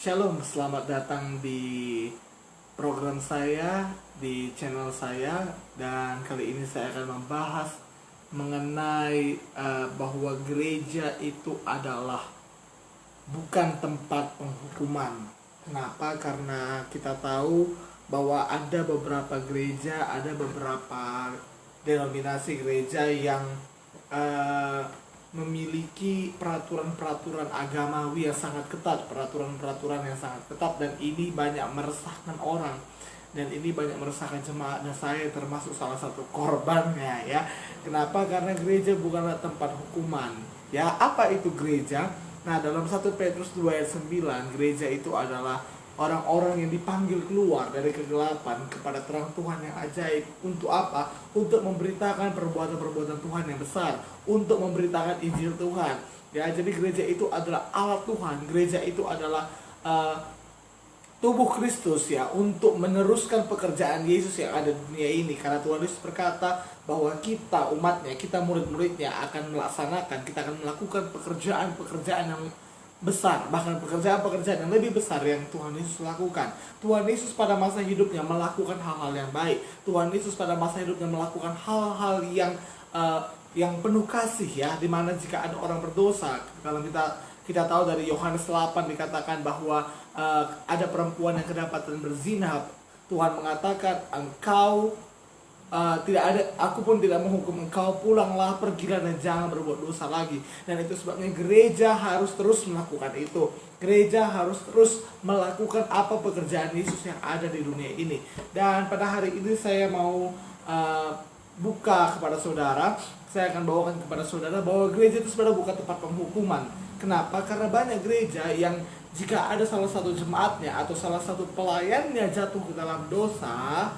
Shalom, selamat datang di program saya, di channel saya. Dan kali ini saya akan membahas mengenai bahwa gereja itu adalah bukan tempat penghukuman. Kenapa? Karena kita tahu bahwa ada beberapa gereja, ada beberapa denominasi gereja yang memiliki peraturan-peraturan agamawi yang sangat ketat, peraturan-peraturan yang sangat ketat, dan ini banyak meresahkan orang, dan ini banyak meresahkan jemaat, dan saya termasuk salah satu korbannya ya. Kenapa? Karena gereja bukanlah tempat hukuman. Ya, apa itu gereja? Nah, dalam 1 Petrus 2 ayat 9, gereja itu adalah orang-orang yang dipanggil keluar dari kegelapan kepada terang Tuhan yang ajaib. Untuk apa? Untuk memberitakan perbuatan-perbuatan Tuhan yang besar, untuk memberitakan Injil Tuhan. Ya, jadi gereja itu adalah alat Tuhan. Gereja itu adalah tubuh Kristus ya, untuk meneruskan pekerjaan Yesus yang ada di dunia ini. Karena Tuhan Yesus berkata bahwa kita umatnya, kita murid-muridnya akan melaksanakan, kita akan melakukan pekerjaan-pekerjaan yang besar, bahkan pekerjaan-pekerjaan yang lebih besar yang Tuhan Yesus lakukan. Tuhan Yesus pada masa hidupnya melakukan hal-hal yang baik. Tuhan Yesus pada masa hidupnya melakukan hal-hal yang penuh kasih ya, dimana jika ada orang berdosa, kalau kita tahu dari Yohanes 8 dikatakan bahwa ada perempuan yang kedapatan berzina, Tuhan mengatakan engkau tidak ada, aku pun tidak menghukum engkau, pulanglah, pergilah dan jangan berbuat dosa lagi. Dan itu sebabnya gereja harus terus melakukan itu. Gereja harus terus melakukan apa pekerjaan Yesus yang ada di dunia ini. Dan pada hari ini saya mau buka kepada saudara, saya akan bawakan kepada saudara bahwa gereja itu sebenarnya bukan tempat penghukuman. Kenapa? Karena banyak gereja yang jika ada salah satu jemaatnya atau salah satu pelayannya jatuh ke dalam dosa,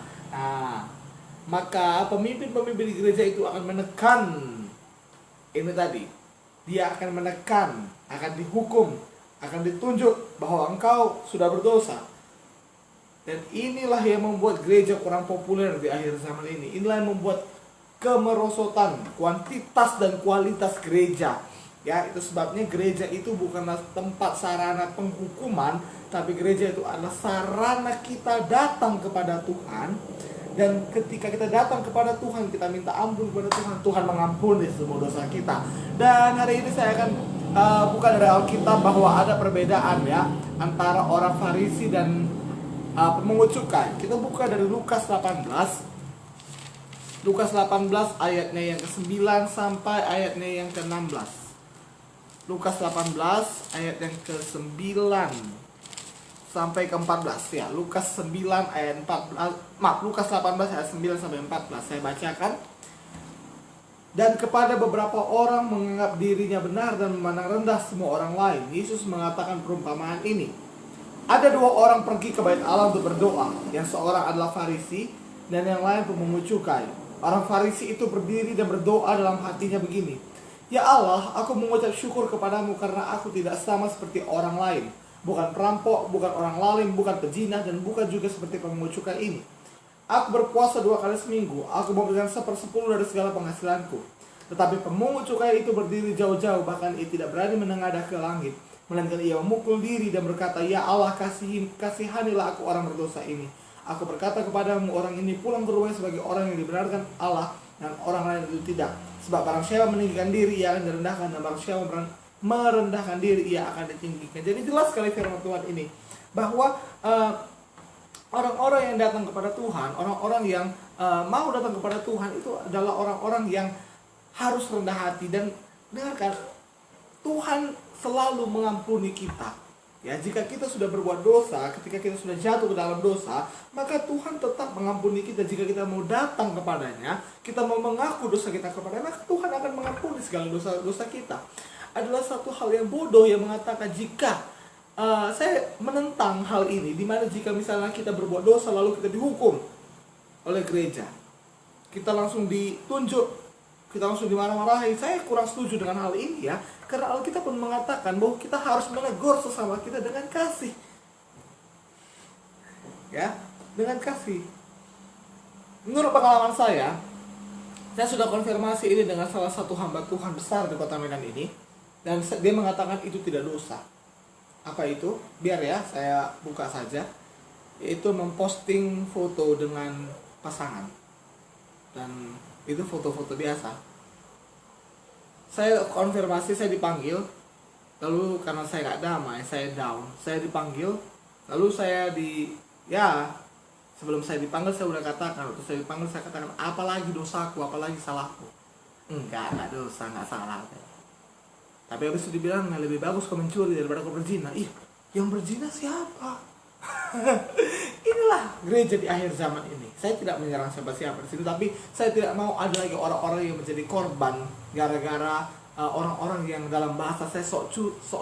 maka pemimpin-pemimpin di gereja itu akan menekan ini tadi. Dia akan menekan, akan dihukum, akan ditunjuk bahwa engkau sudah berdosa. Dan inilah yang membuat gereja kurang populer di akhir zaman ini. Inilah yang membuat kemerosotan kuantitas dan kualitas gereja. Ya, itu sebabnya gereja itu bukanlah tempat sarana penghukuman, tapi gereja itu adalah sarana kita datang kepada Tuhan. Dan ketika kita datang kepada Tuhan, kita minta ampun kepada Tuhan, Tuhan mengampuni semua dosa kita. Dan hari ini saya akan buka dari Alkitab bahwa ada perbedaan ya antara orang Farisi dan pemungut cukai. Kita buka dari Lukas 18. Lukas 18 ayatnya yang ke-9 sampai ayatnya yang ke-16. Lukas 18 ayat yang ke-9 sampai ke-14 ya. Lukas 9 ayat 14, Lukas 18 ayat 9 sampai 14 saya bacakan. Dan kepada beberapa orang menganggap dirinya benar dan memandang rendah semua orang lain, Yesus mengatakan perumpamaan ini. Ada dua orang pergi ke bait Allah untuk berdoa. Yang seorang adalah Farisi dan yang lain pemungut cukai. Orang Farisi itu berdiri dan berdoa dalam hatinya begini: Ya Allah, aku mengucap syukur kepadamu karena aku tidak sama seperti orang lain, bukan perampok, bukan orang lalim, bukan pezina, dan bukan juga seperti pemungut cukai ini. Aku berpuasa 2 kali seminggu, aku memberikan 1/10 dari segala penghasilanku. Tetapi pemungut cukai itu berdiri jauh-jauh, bahkan ia tidak berani menengadah ke langit, melainkan ia memukul diri dan berkata, Ya Allah, kasihanilah aku orang berdosa ini. Aku berkata kepadamu, orang ini pulang berubah sebagai orang yang dibenarkan Allah, dan orang lain itu tidak. Sebab barang siapa meninggikan diri, ia akan direndahkan, dan barang siapa merendahkan diri, ia akan ditinggikan. Jadi jelas sekali firman Tuhan ini bahwa orang-orang yang datang kepada Tuhan, orang-orang yang mau datang kepada Tuhan itu adalah orang-orang yang harus rendah hati. Dan dengarkan, Tuhan selalu mengampuni kita. Ya, jika kita sudah berbuat dosa, ketika kita sudah jatuh ke dalam dosa, maka Tuhan tetap mengampuni kita. Jika kita mau datang kepadanya, kita mau mengaku dosa kita kepadanya, maka Tuhan akan mengampuni segala dosa-dosa kita. Adalah satu hal yang bodoh yang mengatakan jika saya menentang hal ini, dimana jika misalnya kita berbuat dosa lalu kita dihukum oleh gereja, kita langsung ditunjuk, kita langsung dimarah-marahi. Saya kurang setuju dengan hal ini ya, karena Alkitab pun mengatakan bahwa kita harus menegur sesama kita dengan kasih, ya, dengan kasih. Menurut pengalaman saya sudah konfirmasi ini dengan salah satu hamba Tuhan besar di kota Medan ini, dan dia mengatakan itu tidak dosa. apa itu? Biar ya, saya buka saja. Yaitu memposting foto dengan pasangan. Dan itu foto-foto biasa. Saya konfirmasi, saya dipanggil. Lalu karena saya nggak damai, saya down. Saya dipanggil. Lalu saya sebelum saya dipanggil saya udah katakan. Waktu saya dipanggil saya katakan, apalagi dosaku, apalagi salahku. Enggak dosa, enggak salah. Tapi habis itu dibilang, lebih bagus kau mencuri daripada kau berzina. Ih, yang berzina siapa? Inilah gereja di akhir zaman ini. Saya tidak menyerang siapa-siapa di situ, tapi saya tidak mau ada lagi orang-orang yang menjadi korban gara-gara orang-orang yang dalam bahasa saya sok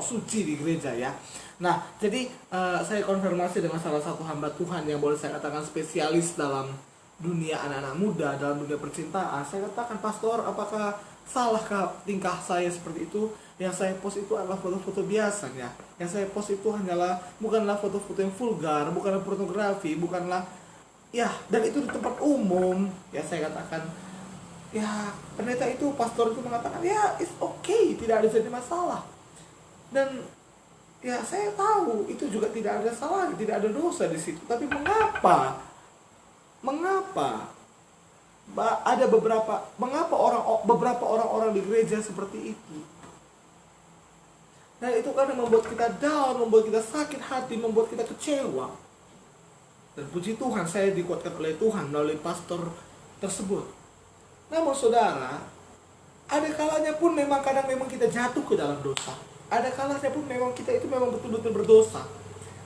suci di gereja ya. Nah, jadi saya konfirmasi dengan salah satu hamba Tuhan yang boleh saya katakan spesialis dalam dunia anak-anak muda, dalam dunia percintaan. Saya katakan, pastor, apakah salahkah tingkah saya seperti itu? Yang saya post itu adalah foto-foto biasa ya. Yang saya post itu bukanlah foto-foto yang vulgar, bukanlah pornografi, bukanlah dan itu di tempat umum. Ya, saya katakan, pendeta itu, pastor itu mengatakan, it's okay, tidak ada jadi masalah. Dan saya tahu itu juga tidak ada salah, tidak ada dosa di situ. Tapi mengapa ada beberapa orang-orang di gereja seperti itu? Nah, itu karena membuat kita down, membuat kita sakit hati, membuat kita kecewa. Dan puji Tuhan, saya dikuatkan oleh Tuhan melalui pastor tersebut. Namun saudara, ada kalanya pun kadang memang kita jatuh ke dalam dosa. Ada kalanya pun kita itu betul-betul berdosa.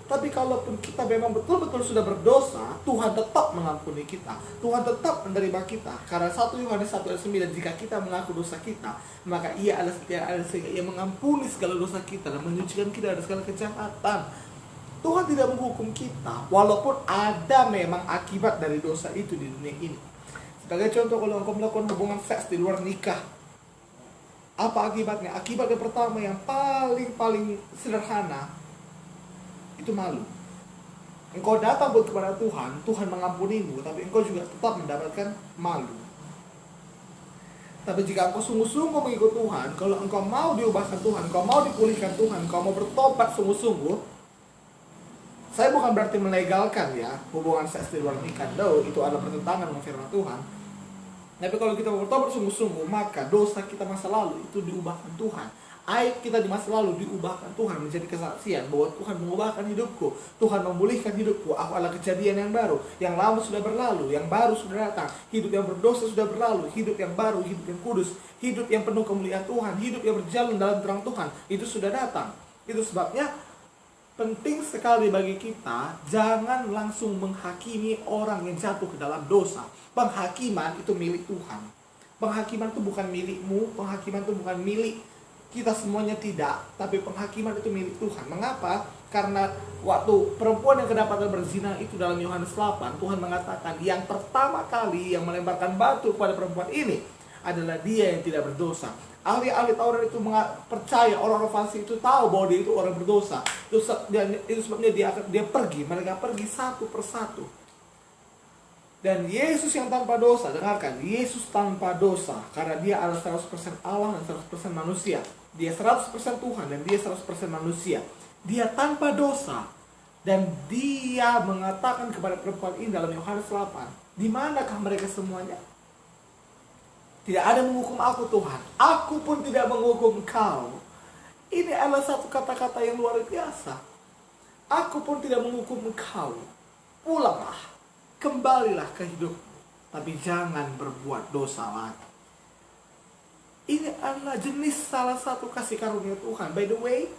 Tapi kalaupun kita memang betul-betul sudah berdosa, Tuhan tetap mengampuni kita. Tuhan tetap menerima kita. Karena 1 Yohanes 1 ayat 9, jika kita mengaku dosa kita, maka Ia adalah setia adil sehingga Ia mengampuni segala dosa kita dan menyucikan kita dari segala kejahatan. Tuhan tidak menghukum kita, walaupun ada memang akibat dari dosa itu di dunia ini. Sebagai contoh, kalau engkau melakukan hubungan seks di luar nikah, apa akibatnya? Akibatnya pertama yang paling sederhana, itu malu. Engkau datang kepada Tuhan, Tuhan mengampunimu, tapi engkau juga tetap mendapatkan malu. Tapi jika engkau sungguh-sungguh mengikut Tuhan, kalau engkau mau diubahkan Tuhan, engkau mau dipulihkan Tuhan, engkau mau bertobat sungguh-sungguh, saya bukan berarti melegalkan hubungan seks di luar nikah. Itu adalah pertentangan dengan firman Tuhan. Tapi kalau kita bertobat sungguh-sungguh, maka dosa kita masa lalu itu diubahkan Tuhan. Aib kita di masa lalu diubahkan Tuhan menjadi kesaksian bahwa Tuhan mengubahkan hidupku, Tuhan memulihkan hidupku. Aku adalah kejadian yang baru, yang lama sudah berlalu, yang baru sudah datang. Hidup yang berdosa sudah berlalu, hidup yang baru, hidup yang kudus, hidup yang penuh kemuliaan Tuhan, hidup yang berjalan dalam terang Tuhan, itu sudah datang. Itu sebabnya penting sekali bagi kita jangan langsung menghakimi orang yang jatuh ke dalam dosa. Penghakiman itu milik Tuhan. Penghakiman itu bukan milikmu, penghakiman itu bukan milik kita semuanya, tidak. Tapi penghakiman itu milik Tuhan. Mengapa? Karena waktu perempuan yang kedapatan berzina itu dalam Yohanes 8, Tuhan mengatakan yang pertama kali yang melemparkan batu kepada perempuan ini adalah dia yang tidak berdosa. Ahli-ahli Taurat itu percaya, orang-orang fasik itu tahu bahwa dia itu orang berdosa. Itu sebabnya mereka pergi satu persatu. Dan Yesus yang tanpa dosa, dengarkan, Yesus tanpa dosa, karena dia adalah 100% Allah dan 100% manusia. Dia 100% Tuhan dan dia 100% manusia. Dia tanpa dosa. Dan dia mengatakan kepada perempuan ini dalam Yohanes 8, di manakah mereka semuanya? Tidak ada menghukum aku, Tuhan. Aku pun tidak menghukum kau. Ini adalah satu kata-kata yang luar biasa. Aku pun tidak menghukum kau. Pulanglah. Kembalilah ke hidupmu, tapi jangan berbuat dosa lagi. Ini adalah jenis salah satu kasih karunia Tuhan. By the way,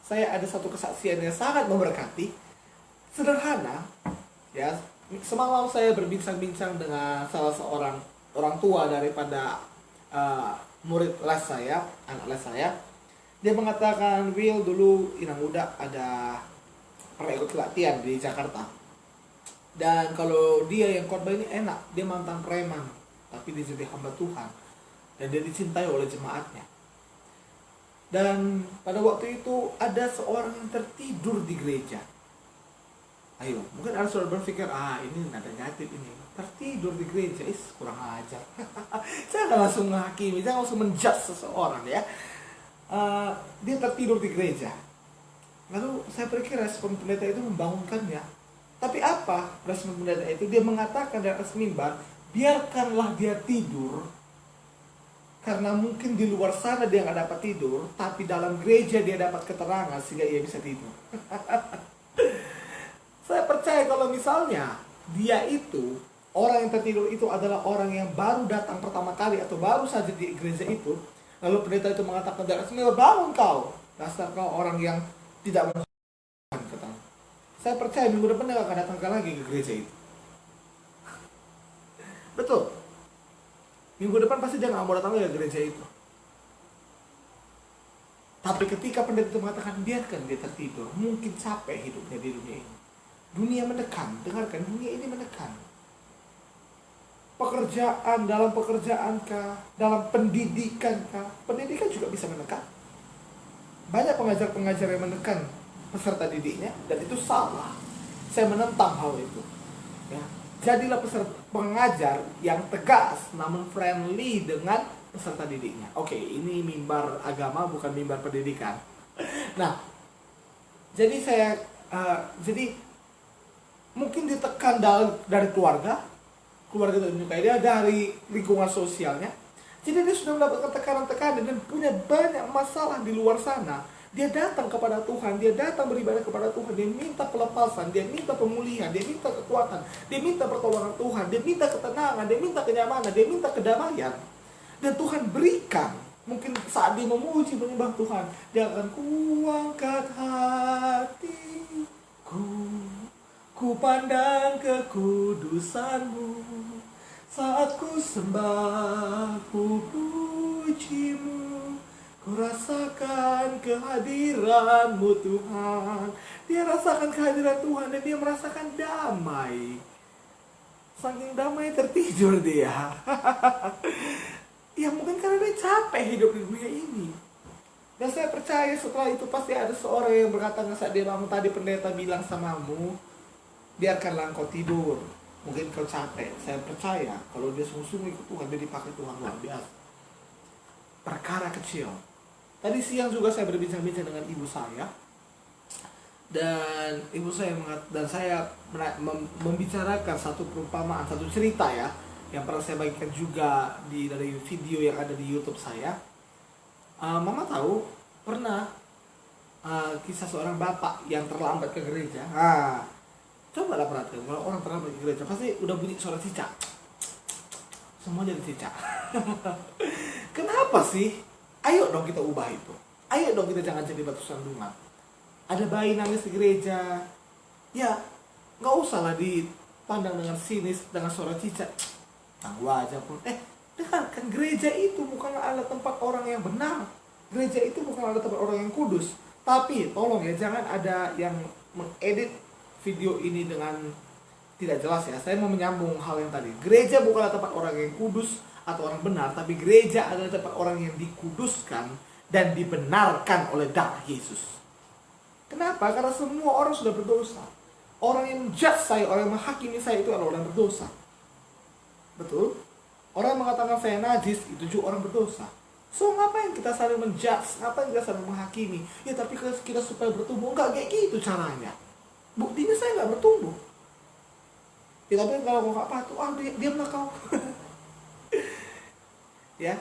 saya ada satu kesaksian yang sangat memberkati. Sederhana, semalam saya berbincang-bincang dengan salah seorang orang tua daripada murid les saya, anak les saya. Dia mengatakan, Will, dulu Inang Muda pernah ikut latihan di Jakarta. Dan kalau dia yang khotbah ini enak, dia mantan preman, tapi dia jadi hamba Tuhan. Dan dia dicintai oleh jemaatnya. Dan pada waktu itu ada seorang yang tertidur di gereja. Ayo, mungkin ada saudara berpikir, ini nada negatif ini. Tertidur di gereja, kurang ajar. Jangan langsung menghakimi, jangan langsung menjudge seseorang ya. Dia tertidur di gereja. Lalu saya pikir respon pendeta itu membangunkannya. Tapi apa respon pendeta itu? Dia mengatakan di atas mimbar, biarkanlah dia tidur. Karena mungkin di luar sana dia nggak dapat tidur, tapi dalam gereja dia dapat keterangan sehingga ia bisa tidur. Saya percaya kalau misalnya dia itu, orang yang tertidur itu adalah orang yang baru datang pertama kali atau baru saja di gereja itu, lalu pendeta itu mengatakan, bangun kau, dasar kau orang yang tidak mau ketang. Saya percaya minggu depan dia akan datang lagi ke gereja itu. Betul. Minggu depan pasti dia nggak mau datang lagi ke gereja itu. Tapi ketika pendeta itu mengatakan, biarkan dia tertidur, mungkin capek hidupnya di dunia ini. Dunia menekan, dengarkan, dunia ini menekan. Pekerjaan, dalam pekerjaankah, dalam pendidikan juga bisa menekan. Banyak pengajar-pengajar yang menekan peserta didiknya, dan itu salah. Saya menentang hal itu. Ya. Jadilah pengajar yang tegas, namun friendly dengan peserta didiknya. Oke, ini mimbar agama, bukan mimbar pendidikan. Nah, jadi jadi mungkin ditekan dari keluarga itu menyukai dia, dari lingkungan sosialnya. Jadi dia sudah mendapatkan tekanan-tekanan dan punya banyak masalah di luar sana. Dia datang kepada Tuhan, dia datang beribadah kepada Tuhan, dia minta pelepasan, dia minta pemulihan, dia minta kekuatan, dia minta pertolongan Tuhan, dia minta ketenangan, dia minta kenyamanan, dia minta kedamaian. Dan Tuhan berikan. Mungkin saat dia memuji menyembah Tuhan, dia akan, kuangkat hatiku, ku pandang kekudusan-Mu, saat ku sembah, ku puji-Mu, ku rasakan kehadiran-Mu Tuhan. Dia rasakan kehadiran Tuhan dan dia merasakan damai. Saking damai tertidur dia. Ya mungkin karena dia capek hidup di dunia ini. Dan saya percaya setelah itu pasti ada seorang yang berkata saat dia bangun tadi, pendeta bilang samamu, biarkanlah engkau tidur. Mungkin kau capek. Saya percaya kalau dia sungguh-sungguh ikut Tuhan, dia dipakai Tuhan luar biasa. Perkara kecil. Tadi siang juga saya berbincang-bincang dengan ibu saya, dan ibu saya membicarakan satu perumpamaan, satu cerita ya, yang pernah saya bagikan juga dari video yang ada di YouTube saya. Mama tahu pernah kisah seorang bapak yang terlambat ke gereja. Coba lah perhatikan, kalau orang terlambat ke gereja pasti udah bunyi suara cicak, semua jadi cicak. Kenapa sih? Ayo dong kita ubah itu. Ayo dong kita jangan jadi batu sandungan. Ada bayi nangis di gereja, ya nggak usah lah dipandang dengan sinis dengan suara cicak. Tangguh aja pun. Dengarkan, gereja itu bukanlah ada tempat orang yang benar. Gereja itu bukan ada tempat orang yang kudus. Tapi tolong ya, jangan ada yang mengedit video ini dengan tidak jelas ya. Saya mau menyambung hal yang tadi. Gereja bukanlah tempat orang yang kudus atau orang benar, tapi gereja adalah tempat orang yang dikuduskan dan dibenarkan oleh darah Yesus. Kenapa? Karena semua orang sudah berdosa. Orang yang menjudge saya, orang yang menghakimi saya itu adalah orang berdosa. Betul? Orang yang mengatakan saya najis, itu juga orang berdosa. So ngapain kita saling menjudge? Ngapain kita saling menghakimi? Ya tapi kita supaya bertumbuh. Enggak kayak gitu caranya. Buktinya saya nggak bertumbuh. Ya tapi kalau kau nggak patuh, diamlah kau. Ya,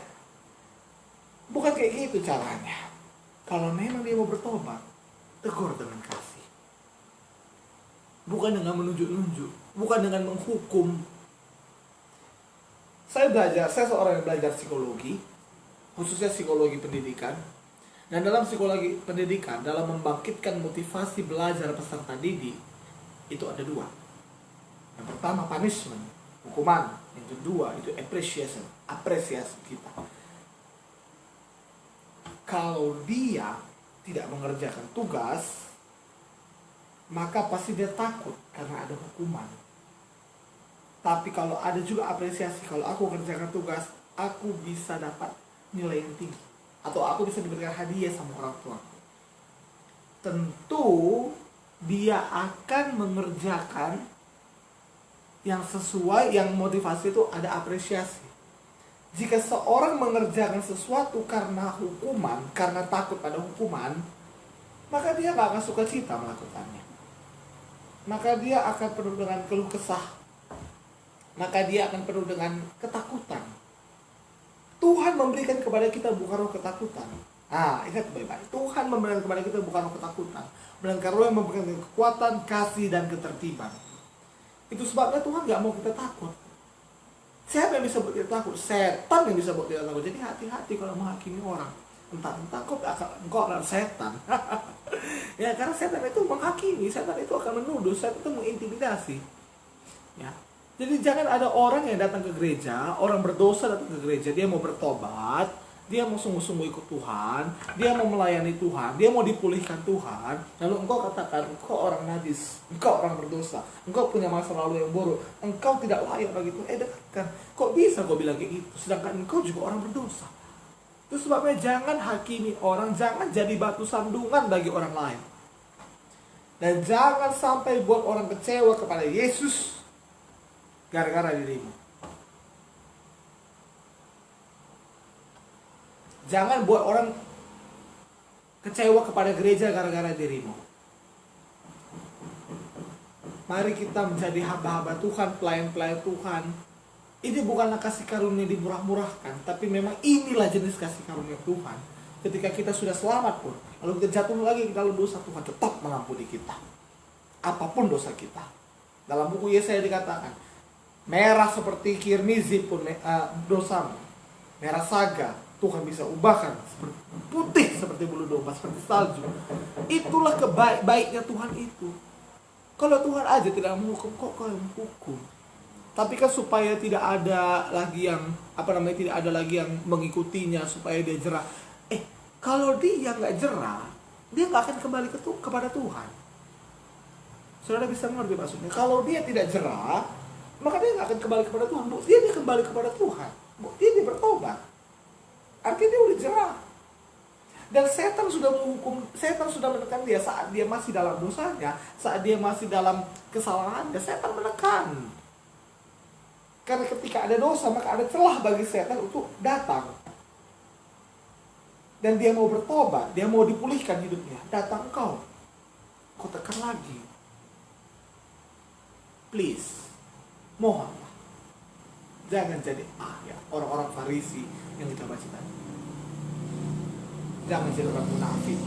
bukan kayak gitu caranya. Kalau memang dia mau bertobat, tegur dengan kasih, bukan dengan menunjuk-nunjuk, bukan dengan menghukum. Saya seorang yang belajar psikologi, khususnya psikologi pendidikan. Dan dalam psikologi pendidikan, dalam membangkitkan motivasi belajar peserta didik, itu ada dua. Yang pertama punishment, hukuman. Yang kedua itu apresiasi kita. Kalau dia tidak mengerjakan tugas, maka pasti dia takut karena ada hukuman. Tapi kalau ada juga apresiasi, kalau aku kerjakan tugas, aku bisa dapat nilai yang tinggi, atau aku bisa diberikan hadiah sama orang tua. Tentu dia akan mengerjakan yang sesuai, yang motivasi itu ada apresiasi. Jika seorang mengerjakan sesuatu karena hukuman, karena takut pada hukuman, maka dia gak akan suka cita melakukannya. Maka dia akan penuh dengan keluh kesah. Maka dia akan penuh dengan ketakutan. Tuhan memberikan kepada kita bukan roh ketakutan. Ingat baik-baik. Tuhan memberikan kepada kita bukan roh ketakutan, melainkan roh yang memberikan kekuatan, kasih, dan ketertiban. Itu sebabnya Tuhan gak mau kita takut. Siapa yang bisa buat kita takut? Setan yang bisa buat kita takut. Jadi hati-hati kalau menghakimi orang. Entah engkau adalah setan. Ya, karena setan itu menghakimi, setan itu akan menuduh, setan itu mengintimidasi. Ya. Jadi jangan ada orang yang datang ke gereja, orang berdosa datang ke gereja, dia mau bertobat, dia mau sungguh-sungguh ikut Tuhan, dia mau melayani Tuhan, dia mau dipulihkan Tuhan. Lalu engkau katakan, engkau orang najis, engkau orang berdosa, engkau punya masa lalu yang buruk, engkau tidak layak bagi Tuhan. Dekatkan, kok bisa kau bilang kayak gitu? Sedangkan engkau juga orang berdosa. Itu sebabnya jangan hakimi orang, jangan jadi batu sandungan bagi orang lain. Dan jangan sampai buat orang kecewa kepada Yesus gara-gara dirimu. Jangan buat orang kecewa kepada gereja gara-gara dirimu. Mari kita menjadi hamba-hamba Tuhan, pelayan-pelayan Tuhan. Ini bukanlah kasih karunia dimurah-murahkan, tapi memang inilah jenis kasih karunia Tuhan. Ketika kita sudah selamat pun, lalu kita jatuh lagi ke dalam dosa, Tuhan tetap mengampuni kita. Apapun dosa kita. Dalam buku Yesaya dikatakan, merah seperti kirmizi pun dosamu. Merah saga, Tuhan bisa ubahkan seperti putih seperti bulu domba, seperti salju. Itulah kebaik-baiknya Tuhan itu. Kalau Tuhan aja tidak menghukum, kok kau yang menghukum? Tapi kan supaya tidak ada lagi yang tidak ada lagi yang mengikutinya, supaya dia jerah. Kalau dia nggak jerah, dia nggak akan kembali kepada Tuhan. Saudara bisa mengerti maksudnya? Kalau dia tidak jerah, maka dia nggak akan kembali kepada Tuhan. Dia kembali kepada Tuhan. Dia bertobat. Artinya dia udah jerah. Dan setan sudah menghukum, setan sudah menekan dia saat dia masih dalam dosanya, saat dia masih dalam kesalahannya, setan menekan. Karena ketika ada dosa, maka ada celah bagi setan untuk datang. Dan dia mau bertobat, dia mau dipulihkan hidupnya. Datang kau tekan lagi. Please, mohonlah. Jangan jadi orang-orang Farisi yang kita baca tadi. Jangan jadi orang munafik.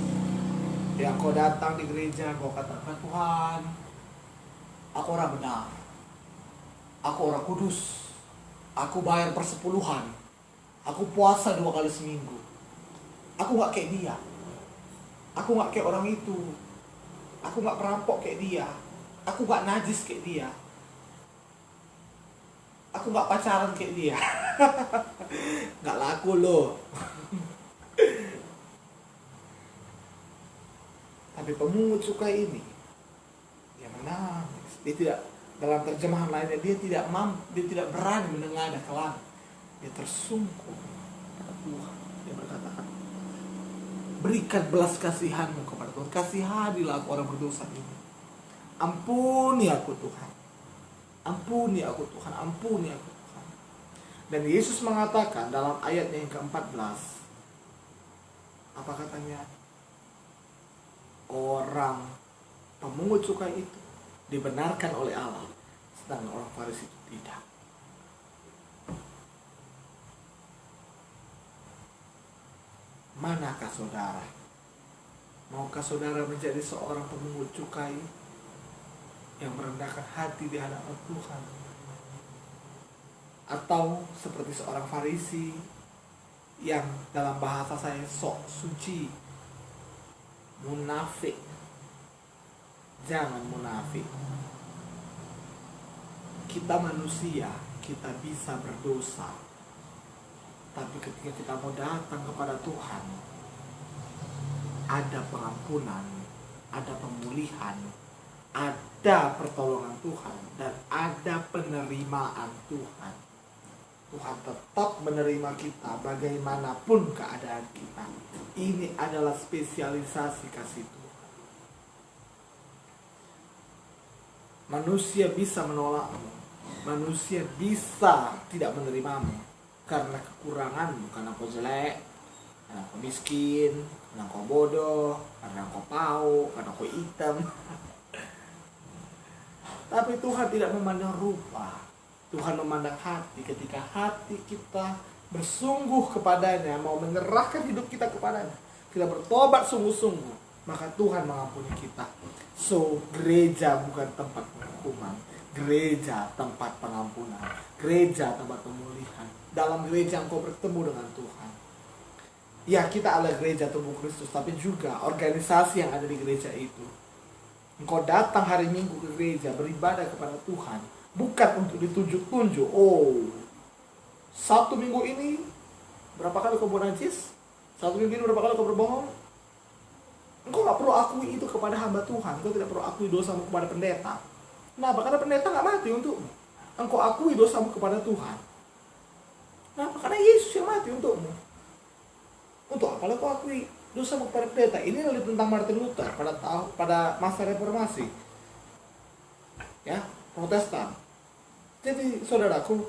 Yang kau datang di gereja, kau katakan, Tuhan, aku orang benar. Aku orang kudus. Aku bayar persepuluhan. Aku puasa 2 kali seminggu. Aku gak kayak dia. Aku gak kayak orang itu. Aku gak perampok kayak dia. Aku gak najis kayak dia. Aku gak pacaran kayak dia. Gak laku loh. Tapi pemungut cukai ini, dia menangis. Dia tidak, dalam terjemahan lainnya, dia tidak berani menengadah ke langit. Dia tersungkur kepada Tuhan. Dia berkata, berikan belas kasihanmu kepada Tuhan. Kasihanilah aku orang berdosa ini. Ampuni aku Tuhan. Ampuni aku Tuhan. Ampuni aku Tuhan. Dan Yesus mengatakan dalam ayatnya yang ke-14, apa katanya? Orang pemungut cukai itu dibenarkan oleh Allah, sedangkan orang Farisi itu tidak. Manakah saudara? Maukah saudara menjadi seorang pemungut cukai yang merendahkan hati di hadapan Tuhan? Atau seperti seorang Farisi yang dalam bahasa saya sok suci, munafik? Jangan munafik. Kita manusia, kita bisa berdosa. Tapi ketika kita mau datang kepada Tuhan, ada pengampunan, ada pemulihan, ada pertolongan Tuhan, dan ada penerimaan Tuhan. Tuhan tetap menerima kita bagaimanapun keadaan kita. Ini adalah spesialisasi kasih Tuhan. Manusia bisa menolakmu, manusia bisa tidak menerimamu karena kekuranganmu, karena kau jelek, karena kau miskin, karena engkau bodoh, karena engkau pau, karena engkau hitam. Tapi Tuhan tidak memandang rupa. Tuhan memandang hati. Ketika hati kita bersungguh kepadanya, mau menyerahkan hidup kita kepadanya, kita bertobat sungguh-sungguh, maka Tuhan mengampuni kita. So, gereja bukan tempat penghukuman. Gereja tempat pengampunan. Gereja tempat pemulihan. Dalam gereja engkau bertemu dengan Tuhan. Ya, kita adalah gereja tubuh Kristus, tapi juga organisasi yang ada di gereja itu. Engkau datang hari Minggu ke gereja beribadah kepada Tuhan, bukan untuk ditunjuk-tunjuk. Oh, 1 minggu ini berapa kali kau najis? 1 minggu ini berapa kali kau berbohong? Engkau gak perlu akui itu kepada hamba Tuhan. Engkau tidak perlu akui dosamu kepada pendeta. Kenapa? Karena pendeta gak mati untukmu. Engkau akui dosamu kepada Tuhan. Kenapa? Karena Yesus yang mati untukmu. Untuk apa kau akui dosamu kepada pendeta? Ini adalah tentang Martin Luther pada masa reformasi, ya, Protestan. Jadi saudaraku,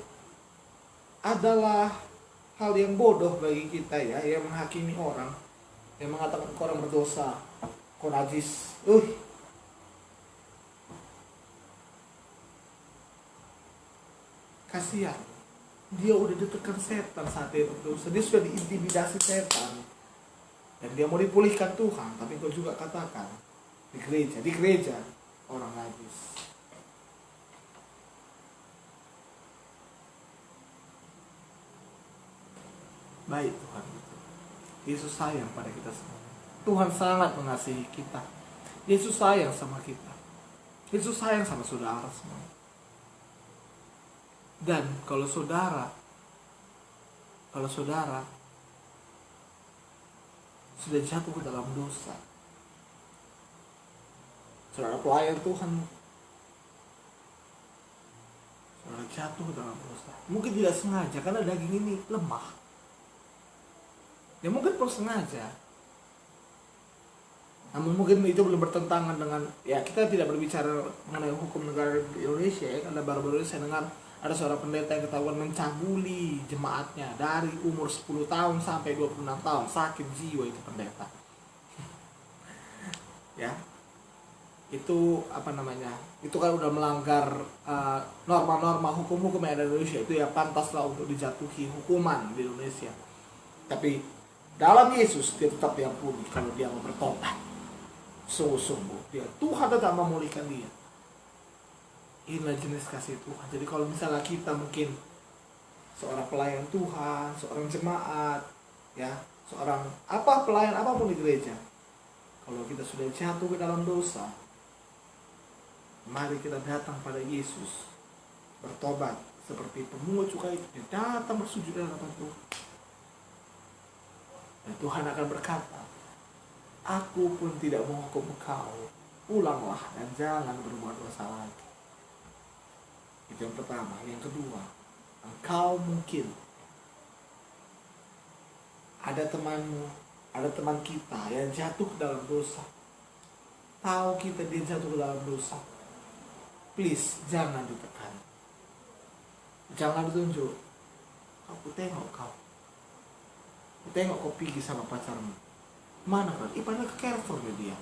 adalah hal yang bodoh bagi kita ya, yang menghakimi orang, yang mengatakan orang berdosa, kau najis. Kasihan, dia udah ditekan setan saat dia berdosa, dia sudah diintimidasi setan, dan dia mau dipulihkan Tuhan. Tapi kau juga katakan di gereja orang najis. Baik Tuhan, Yesus sayang pada kita semua. Tuhan sangat mengasihi kita. Yesus sayang sama kita. Yesus sayang sama saudara semua. Dan kalau saudara sudah jatuh ke dalam dosa, saudara pelayan Tuhan, saudara jatuh ke dalam dosa, mungkin tidak sengaja karena daging ini lemah. Ya mungkin perlu sengaja. Namun mungkin itu belum bertentangan dengan, ya kita tidak berbicara mengenai hukum negara di Indonesia ya, karena baru-baru ini saya dengar ada seorang pendeta yang ketahuan mencabuli jemaatnya dari umur 10 tahun sampai 26 tahun. Sakit jiwa itu pendeta. Ya. Itu itu kan udah melanggar norma-norma hukum-hukum yang ada di Indonesia. Itu ya pantaslah untuk dijatuhi hukuman di Indonesia. Tapi dalam Yesus dia tetap diampuni kalau dia mau bertobat sungguh-sungguh. Tuhan tetap memulihkan dia. Inilah jenis kasih Tuhan. Jadi kalau misalnya kita mungkin seorang pelayan Tuhan, seorang jemaat, ya, seorang pelayan apapun di gereja, kalau kita sudah jatuh ke dalam dosa, mari kita datang pada Yesus, bertobat seperti pemungut cukai itu, datang bersujud di hadapan Tuhan. Dan Tuhan akan berkata, aku pun tidak menghukum engkau, pulanglah dan jangan berbuat dosa lagi. Itu yang pertama. Yang kedua, engkau mungkin ada temanmu, ada teman kita yang jatuh ke dalam dosa. Tahu kita dia jatuh ke dalam dosa. Please, jangan ditekan. Jangan ditunjuk. Aku tengok kau. Tengok kau pergi sama pacarmu. Mana kan? Ibaratnya ke Carrefour dia.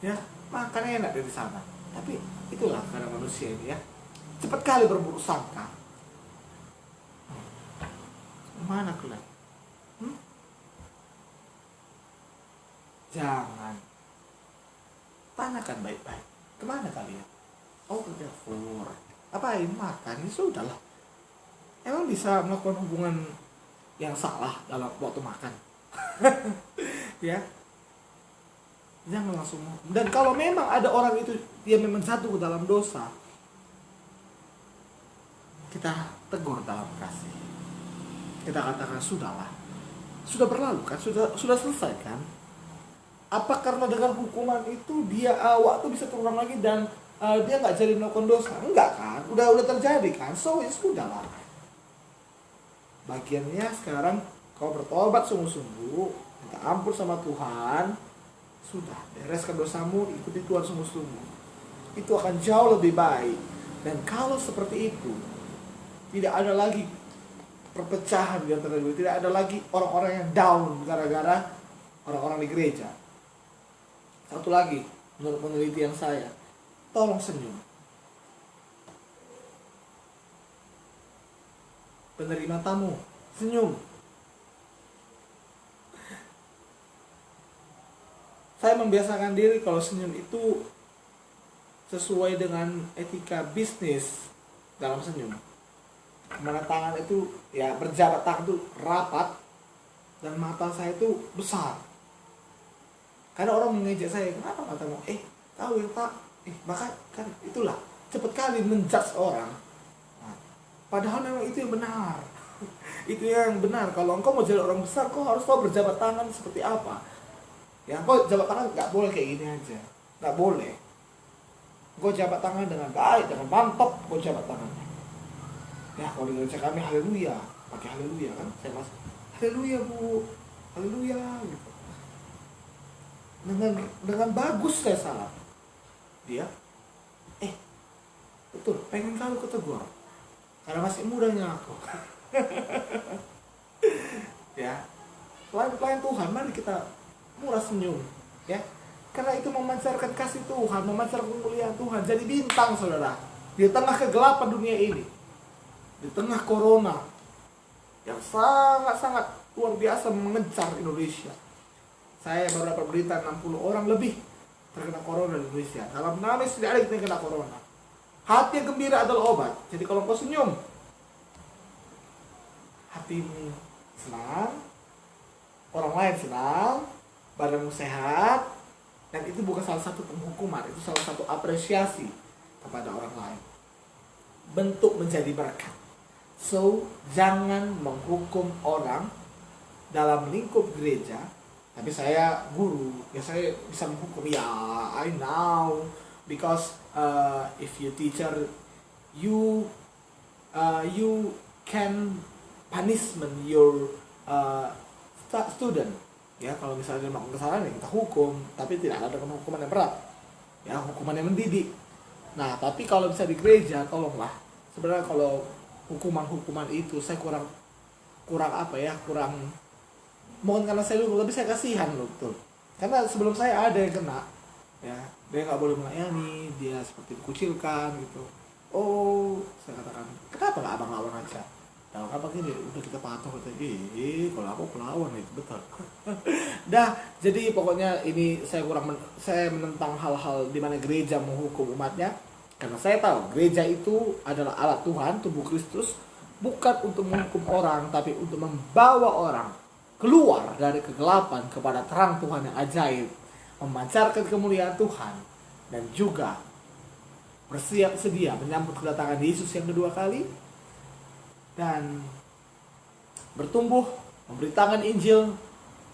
Ya, makan enak dari sana. Tapi itulah karena manusia ini ya, cepat kali berburuk sangka. Mana kalian? Jangan. Tanyakan baik-baik. Kemana kalian? Oh, ke Carrefour. Apain? Makan? Ya sudahlah. Emang bisa melakukan hubungan yang salah dalam waktu makan? Ya. Jangan langsung. Dan kalau memang ada orang itu dia memang jatuh ke dalam dosa, kita tegur dalam kasih. Kita katakan sudahlah, sudah berlalu kan, sudah selesai kan. Apa karena dengan hukuman itu dia waktu bisa terulang lagi dan dia nggak jadi melakukan dosa? Enggak kan, udah terjadi kan. So ya sudahlah. Bagiannya sekarang kau bertobat sungguh-sungguh, minta ampun sama Tuhan. Sudah, bereskan dosamu, ikuti Tuhan sungguh-sungguh. Itu akan jauh lebih baik. Dan kalau seperti itu, tidak ada lagi perpecahan di antara gereja. Tidak ada lagi orang-orang yang down gara-gara orang-orang di gereja. Satu lagi, menurut penelitian saya, tolong senyum. Penerima tamu, senyum. Saya membiasakan diri kalau senyum itu sesuai dengan etika bisnis dalam senyum. Mana tangan itu ya berjabat tangan itu rapat dan mata saya itu besar. Karena orang mengejek saya, kenapa matamu? Tahu ya Pak? Maka kan itulah cepat kali menjudge orang. Nah, padahal memang itu yang benar. Itu yang benar. Kalau engkau mau jadi orang besar, kau harus tahu berjabat tangan seperti apa. Ya, kau jabat tangan nggak boleh kayak gini aja, nggak boleh. Kau jabat tangan dengan baik, dengan mantap, kau jabat tangannya. Ya, kalau di gereja kami haleluya, pakai haleluya kan, saya masuk haleluya Bu, haleluya gitu. Dengan bagus saya salam. Dia, betul, pengen kali aku tegur, karena masih mudanya aku. Ya, pelayan Tuhan, mari kita murah senyum, ya, karena itu memancarkan kasih Tuhan, memancarkan kemuliaan Tuhan, jadi bintang saudara di tengah kegelapan dunia ini, di tengah corona yang sangat-sangat luar biasa mengejar Indonesia. Saya baru dapat berita 60 orang lebih terkena corona di Indonesia. Dalam nama Yesus tidak ada yang kena corona. Hati yang gembira adalah obat. Jadi kalau kau senyum, hatimu senang, orang lain senang, badanmu sehat, dan itu bukan salah satu penghukuman, itu salah satu apresiasi kepada orang lain, bentuk menjadi berkat. So, jangan menghukum orang dalam lingkup gereja. Tapi saya guru, ya saya bisa menghukum. Ya, I know, because if you teacher, you can punishment your student. Ya, kalau misalnya dia melakukan kesalahan ya kita hukum, tapi tidak ada hukuman yang berat. Ya, hukuman yang mendidik. Nah, tapi kalau bisa di gereja, tolonglah. Sebenarnya kalau hukuman-hukuman itu saya kurang mohon karena saya dulu, tapi saya kasihan loh, betul. Karena sebelum saya ada yang kena, ya, dia nggak boleh melayani, dia seperti dikucilkan gitu. Oh, saya katakan, kenapa nggak abang lawan aja? Kalau abang ini udah kita patuh, kalau aku pelawan itu betul. Dah, jadi pokoknya ini saya menentang hal-hal di mana gereja menghukum umatnya, karena saya tahu gereja itu adalah alat Tuhan, tubuh Kristus, bukan untuk menghukum orang, tapi untuk membawa orang keluar dari kegelapan kepada terang Tuhan yang ajaib, memancarkan kemuliaan Tuhan, dan juga bersiap sedia menyambut kedatangan Yesus yang kedua kali, dan bertumbuh memberitakan Injil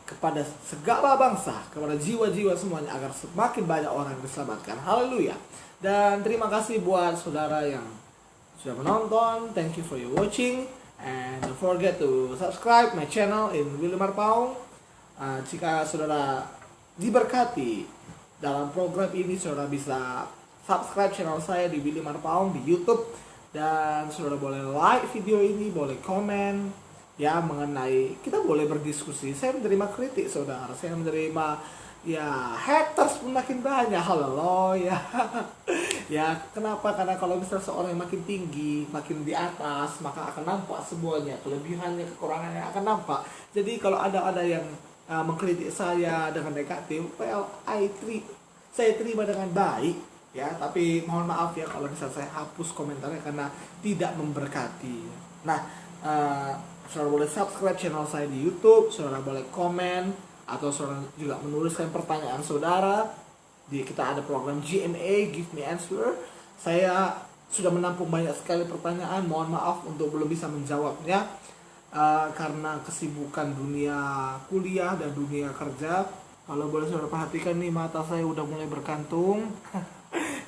kepada segala bangsa, kepada jiwa-jiwa semuanya, agar semakin banyak orang yang diselamatkan. Haleluya. Dan terima kasih buat saudara yang sudah menonton. Thank you for your watching. And don't forget to subscribe my channel in Wilmar Paung. Jika saudara diberkati dalam program ini, saudara bisa subscribe channel saya di Wilmar Paung di YouTube. Dan saudara boleh like video ini, boleh komen ya mengenai, kita boleh berdiskusi. Saya menerima kritik saudara, saya menerima ya haters pun makin banyak. Haleluya. Ya, kenapa? Karena kalau misalnya seorang yang makin tinggi, makin di atas, maka akan nampak semuanya, kelebihannya, kekurangannya akan nampak. Jadi kalau ada yang mengkritik saya dengan negatif, well, saya terima dengan baik, ya. Tapi mohon maaf ya kalau misalnya saya hapus komentarnya karena tidak memberkati. Nah, saudara boleh subscribe channel saya di YouTube, saudara boleh komen, atau saudara juga menuliskan pertanyaan saudara. Kita ada program GMA, Give Me Answer. Saya sudah menampung banyak sekali pertanyaan. Mohon maaf untuk belum bisa menjawabnya karena kesibukan dunia kuliah dan dunia kerja. Kalau boleh saudara perhatikan nih, mata saya udah mulai berkantung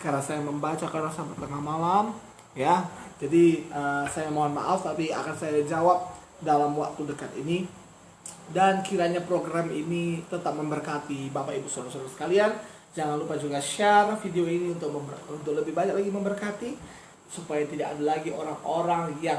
karena saya membaca karena sampai tengah malam, ya. Jadi saya mohon maaf, tapi akan saya jawab dalam waktu dekat ini. Dan kiranya program ini tetap memberkati Bapak Ibu Saudara-saudara sekalian. Jangan lupa juga share video ini untuk lebih banyak lagi memberkati, supaya tidak ada lagi orang-orang yang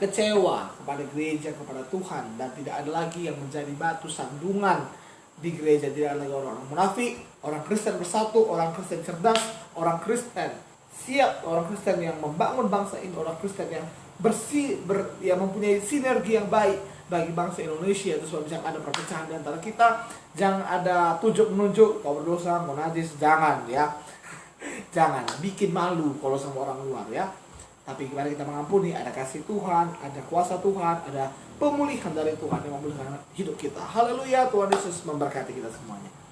kecewa kepada gereja, kepada Tuhan, dan tidak ada lagi yang menjadi batu sandungan di gereja. Tidak ada lagi orang-orang munafik, orang Kristen bersatu, orang Kristen cerdas, orang Kristen siap, orang Kristen yang membangun bangsa ini, orang Kristen yang yang mempunyai sinergi yang baik bagi bangsa Indonesia. Itu sebab jangan ada perpecahan di antara kita, jangan ada tunjuk menunjuk, kau berdosa, kau najis, jangan ya. Jangan bikin malu kalau sama orang luar ya. Tapi gimana kita mengampuni, ada kasih Tuhan, ada kuasa Tuhan, ada pemulihan dari Tuhan yang memulihkan hidup kita. Haleluya, Tuhan Yesus memberkati kita semuanya.